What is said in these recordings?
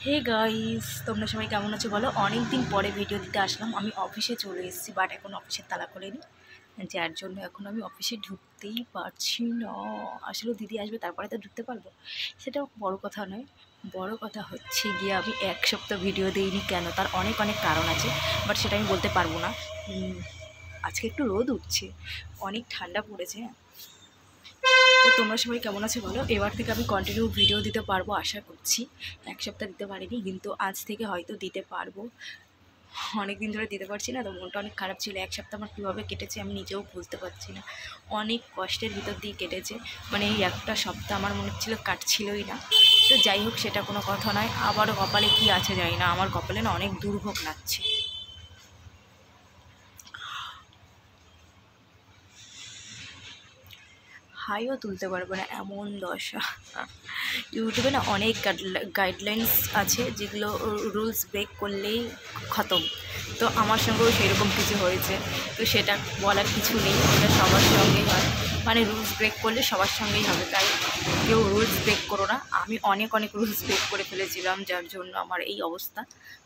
Hey guys, তোমরা সবাই কেমন আছো বলো। অনেক দিন পরে ভিডিও দিতে আসলাম। আমি অফিসে চলে এসেছি, বাট এখন অফিসের তালা খোলেনি, যার জন্য এখন আমি অফিসে ঢুকতেই পারছি না। আসলে দিদি আসবে তারপরে তো ঢুকতে পারবো, সেটা বড় কথা নয়। বড় কথা হচ্ছে গিয়ে আমি এক সপ্তাহ ভিডিও দিইনি কেন, তার অনেক অনেক কারণ আছে, বাট সেটা আমি বলতে পারবো না। আজকে একটু রোদ উঠছে, অনেক ঠান্ডা পড়েছে। তো তোমরা সবাই কেমন আছে বলো। এবার থেকে আমি কন্টিনিউ ভিডিও দিতে পারবো আশা করছি। এক সপ্তাহ দিতে পারিনি, কিন্তু আজ থেকে হয়তো দিতে পারবো। অনেক দিন ধরে দিতে পারছি না, তো মনটা অনেক খারাপ ছিল। এক সপ্তাহ আমার কীভাবে কেটেছে আমি নিজেও বুঝতে পারছি না। অনেক কষ্টের ভিতর দিয়ে কেটেছে, মানে এই একটা সপ্তাহ আমার মনে হচ্ছিল কাটছিলই না। তো যাই হোক, সেটা কোনো কথা নয়। আবারও কপালে কি আছে জানি না, আমার কপালে না অনেক দুর্ভোগ লাগছে। হাইও তুলতে পারবো না এমন দশা। ইউটিউবে না অনেক গাইডলাইন্স আছে, যেগুলো রুলস ব্রেক করলেই খতম। তো আমার সঙ্গেও সেরকম কিছু হয়েছে। তো সেটা বলার কিছু নেই, এটা সবার সঙ্গেই হয়। মানে রুলস ব্রেক করলে সবার সঙ্গেই হবে, তাই কেউ রুলস ব্রেক করো না। আমি অনেক অনেক রুলস ব্রেক করে ফেলেছিলাম, যার জন্য আমার এই অবস্থা।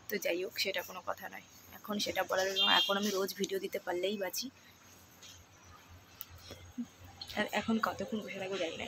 তো যাই হোক, সেটা কোনো কথা নয়। এখন সেটা বলার এখন আমি রোজ ভিডিও দিতে পারলেই বাঁচি। আর এখন কতক্ষণ বসে থাকবো জানি না।